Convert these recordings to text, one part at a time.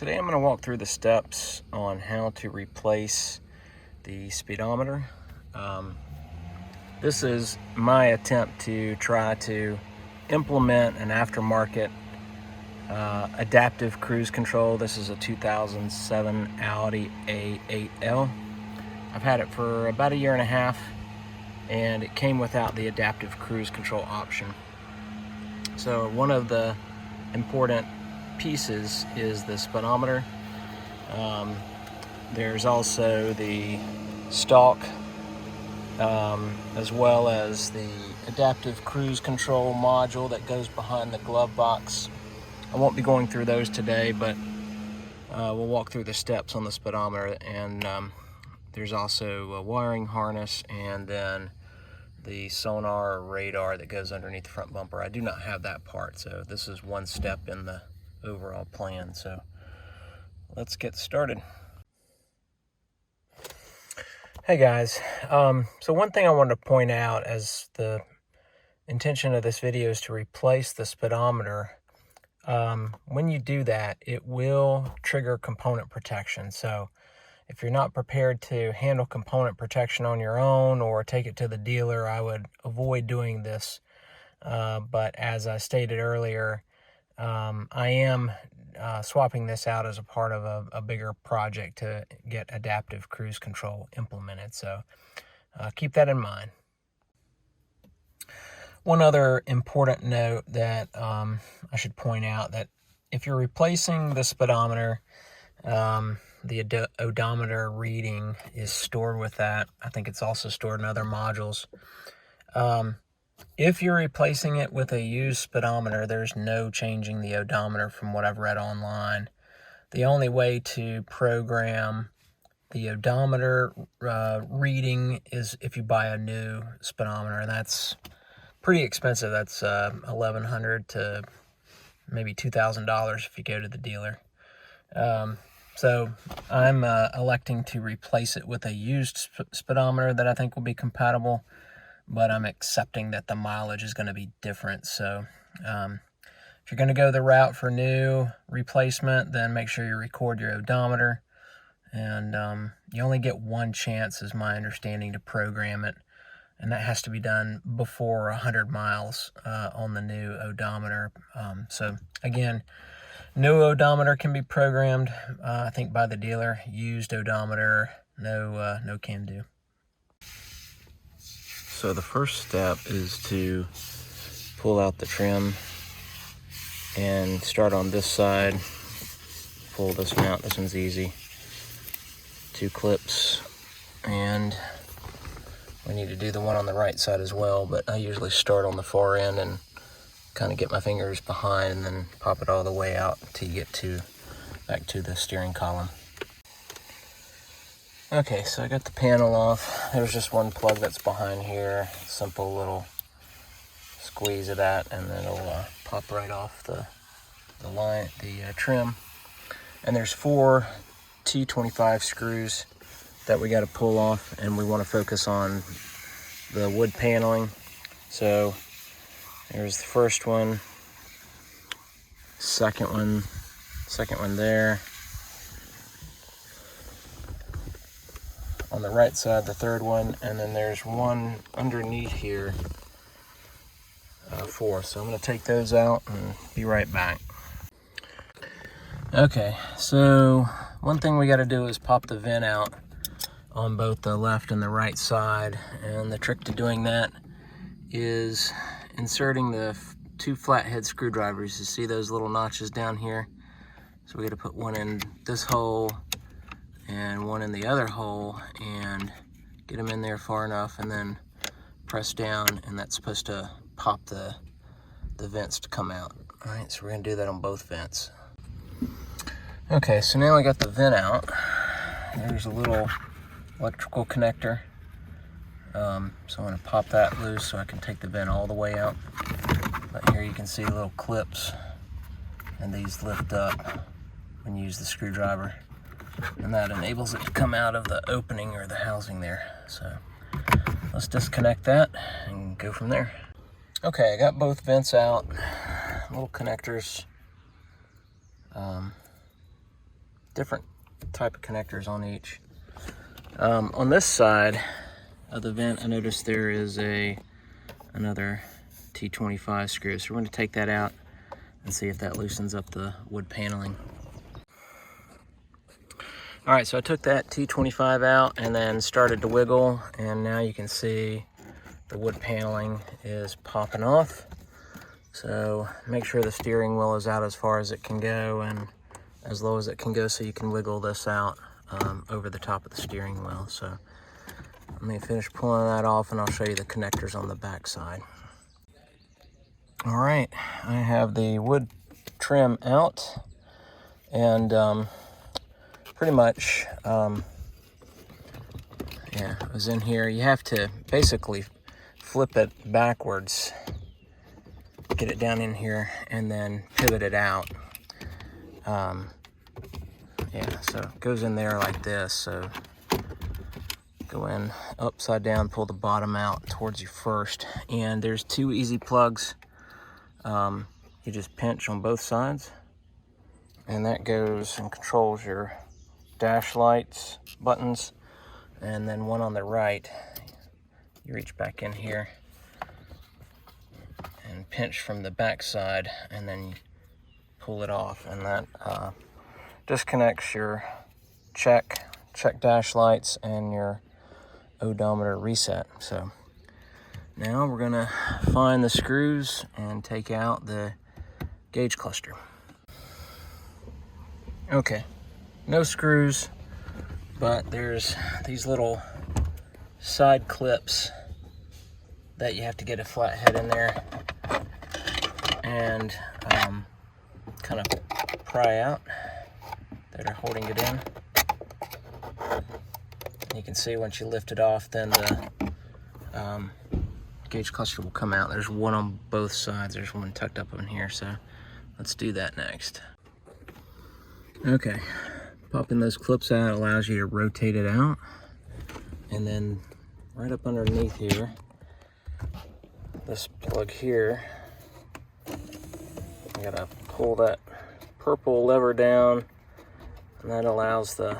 Today I'm going to walk through the steps on how to replace the speedometer. This is my attempt to try to implement an aftermarket adaptive cruise control. This is a 2007 Audi A8L. I've had it for about a year and a half, and it came without the adaptive cruise control option. So one of the important pieces is the speedometer. There's also the stalk, as well as the adaptive cruise control module that goes behind the glove box. I won't be going through those today, but we'll walk through the steps on the speedometer. And there's also a wiring harness, and then the sonar or radar that goes underneath the front bumper. I do not have that part, so this is one step in the overall plan. So let's get started. Hey guys, so one thing I wanted to point out, as the intention of this video is to replace the speedometer. When you do that, it will trigger component protection. So if you're not prepared to handle component protection on your own or take it to the dealer, I would avoid doing this. But as I stated earlier, I am swapping this out as a part of a bigger project to get adaptive cruise control implemented. So keep that in mind. One other important note that I should point out, that if you're replacing the speedometer, the odometer reading is stored with that. I think it's also stored in other modules. If you're replacing it with a used speedometer, there's no changing the odometer from what I've read online. The only way to program the odometer reading is if you buy a new speedometer, and that's pretty expensive. That's $1,100 to maybe $2,000 if you go to the dealer. So I'm electing to replace it with a used speedometer that I think will be compatible, but I'm accepting that the mileage is going to be different. So if you're going to go the route for new replacement, then make sure you record your odometer. And you only get one chance, is my understanding, to program it. And that has to be done before 100 miles on the new odometer. So again, new odometer can be programmed, I think, by the dealer. Used odometer, no can do. So the first step is to pull out the trim and start on this side. Pull this one out. This one's easy. 2 clips, and we need to do the one on the right side as well, but I usually start on the far end and kind of get my fingers behind and then pop it all the way out until you get back to the steering column. Okay, so I got the panel off. There's just one plug that's behind here. Simple little squeeze of that, and then it'll pop right off the trim. And there's 4 T25 screws that we got to pull off, and we want to focus on the wood paneling. So there's the first one, second one there. On the right side, the third one, and then there's one underneath here, 4. So I'm going to take those out and be right back. Okay, so one thing we got to do is pop the vent out on both the left and the right side, and the trick to doing that is inserting the 2 flathead screwdrivers. You see those little notches down here? So we got to put one in this hole and one in the other hole, and get them in there far enough, and then press down, and that's supposed to pop the vents to come out. All right, so we're gonna do that on both vents. Okay, so now I got the vent out. There's a little electrical connector. So I'm gonna pop that loose so I can take the vent all the way out. But here you can see little clips, and these lift up when you use the screwdriver, and that enables it to come out of the opening or the housing there. So let's disconnect that and go from there. Okay, I got both vents out, little connectors. different type of connectors on each. On this side of the vent, I noticed there is another T25 screw. So we're going to take that out and see if that loosens up the wood paneling. All right, so I took that T25 out and then started to wiggle, and now you can see the wood paneling is popping off. So make sure the steering wheel is out as far as it can go and as low as it can go, so you can wiggle this out over the top of the steering wheel. So let me finish pulling that off and I'll show you the connectors on the back side. All right, I have the wood trim out, and pretty much, yeah, it was in here. You have to basically flip it backwards, get it down in here, and then pivot it out. Yeah, so it goes in there like this. So go in upside down, pull the bottom out towards you first, and there's two easy plugs. You just pinch on both sides, and that goes and controls your dash lights buttons. And then one on the right, you reach back in here and pinch from the back side, and then you pull it off, and that disconnects your check dash lights and your odometer reset. So now we're gonna find the screws and take out the gauge cluster. Okay, no screws, but there's these little side clips that you have to get a flathead in there and kind of pry out that are holding it in. You can see once you lift it off, then the gauge cluster will come out. There's one on both sides. There's one tucked up in here, so let's do that next. Okay, popping those clips out allows you to rotate it out, and then right up underneath here, this plug here, you gotta pull that purple lever down, and that allows the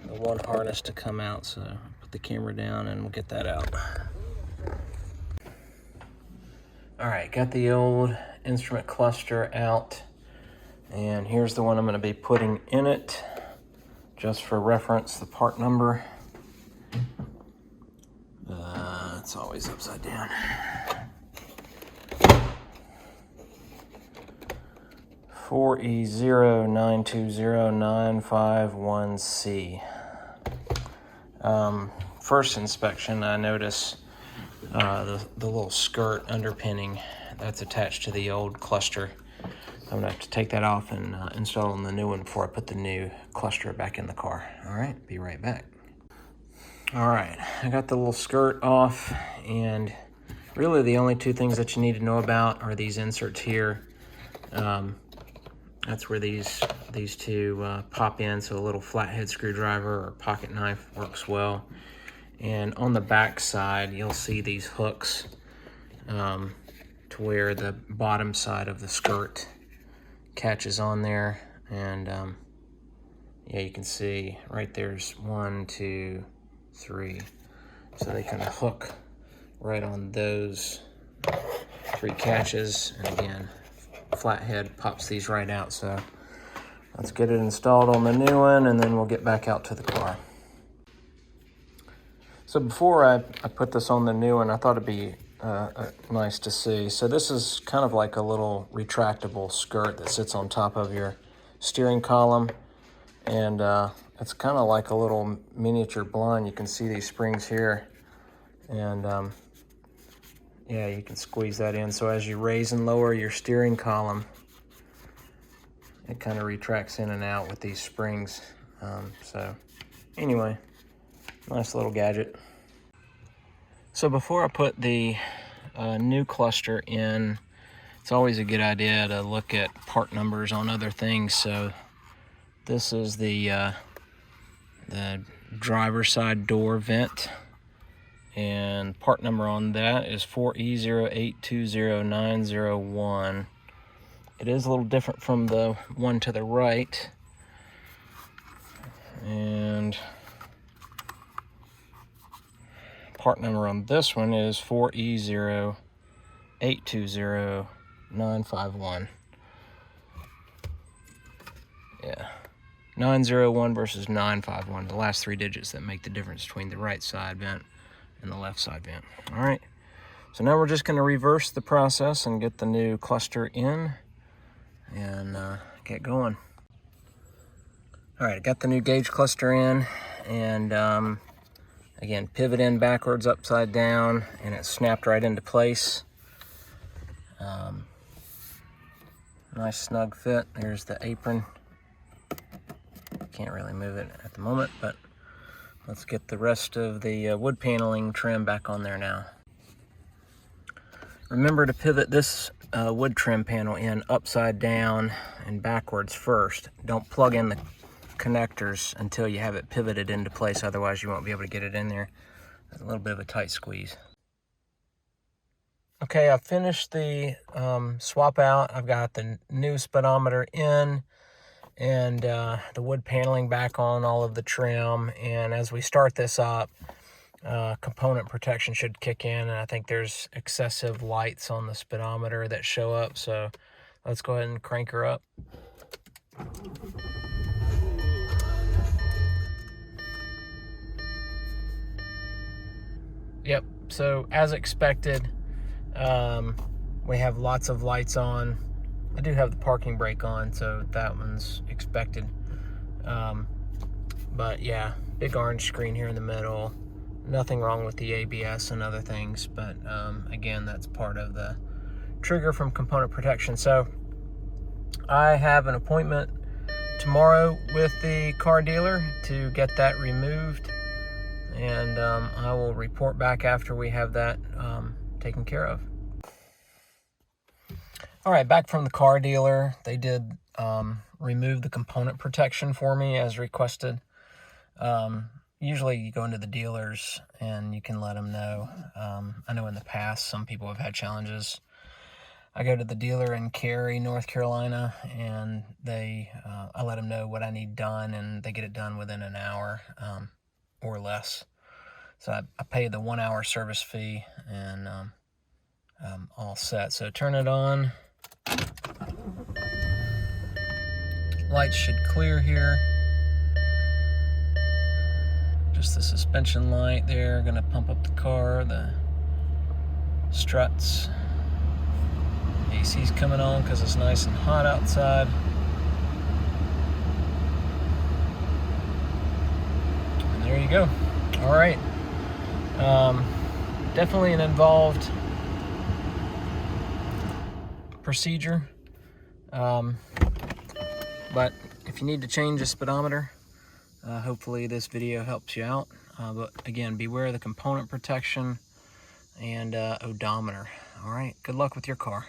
one harness to come out. So put the camera down and we'll get that out. All right, got the old instrument cluster out, and here's the one I'm going to be putting in it. Just for reference, the part number. It's always upside down. E09209551C. First inspection, I notice the little skirt underpinning that's attached to the old cluster. I'm gonna have to take that off and install on the new one before I put the new cluster back in the car. All right, be right back. All right, I got the little skirt off, and really the only two things that you need to know about are these inserts here. That's where these two pop in, so a little flathead screwdriver or pocket knife works well. And on the back side, you'll see these hooks to where the bottom side of the skirt catches on there. And yeah, you can see right there's 1, 2, 3. So they kind of hook right on those 3 catches. And again, flathead pops these right out. So let's get it installed on the new one, and then we'll get back out to the car. So before I put this on the new one, I thought it'd be nice to see. So this is kind of like a little retractable skirt that sits on top of your steering column, and it's kind of like a little miniature blind. You can see these springs here, and yeah, you can squeeze that in. So as you raise and lower your steering column, it kind of retracts in and out with these springs. So anyway, nice little gadget. So before I put the new cluster in, it's always a good idea to look at part numbers on other things. So this is the driver's side door vent, and part number on that is 4E0820901. It is a little different from the one to the right. And part number on this one is 4E0820951. Yeah, 901 versus 951, the last 3 digits that make the difference between the right side vent and the left side vent. All right, so now we're just going to reverse the process and get the new cluster in and get going. All right, I got the new gauge cluster in, and again, pivot in backwards, upside down, and it snapped right into place. Nice snug fit. There's the apron. Can't really move it at the moment, but let's get the rest of the wood paneling trim back on there now. Remember to pivot this wood trim panel in upside down and backwards first. Don't plug in the connectors until you have it pivoted into place, otherwise you won't be able to get it in there. There's a little bit of a tight squeeze. Okay, I've finished the swap out. I've got the new speedometer in and the wood paneling back on all of the trim, and as we start this up, component protection should kick in, and I think there's excessive lights on the speedometer that show up, so let's go ahead and crank her up. Yep, so as expected, we have lots of lights on. I do have the parking brake on, so that one's expected. But yeah, big orange screen here in the middle. Nothing wrong with the ABS and other things, but again, that's part of the trigger from component protection. So I have an appointment tomorrow with the car dealer to get that removed, and I will report back after we have that taken care of. All right, back from the car dealer. They did remove the component protection for me as requested. Usually you go into the dealers and you can let them know. I know in the past some people have had challenges. I go to the dealer in Cary, North Carolina, and I let them know what I need done, and they get it done within an hour or less. So I pay the 1 hour service fee, and I'm all set. So turn it on. Lights should clear here. Just the suspension light there, gonna pump up the car, the struts. AC's coming on because it's nice and hot outside. And there you go. All right. Definitely an involved procedure. But if you need to change a speedometer, hopefully this video helps you out. But again, beware of the component protection and odometer. All right, good luck with your car.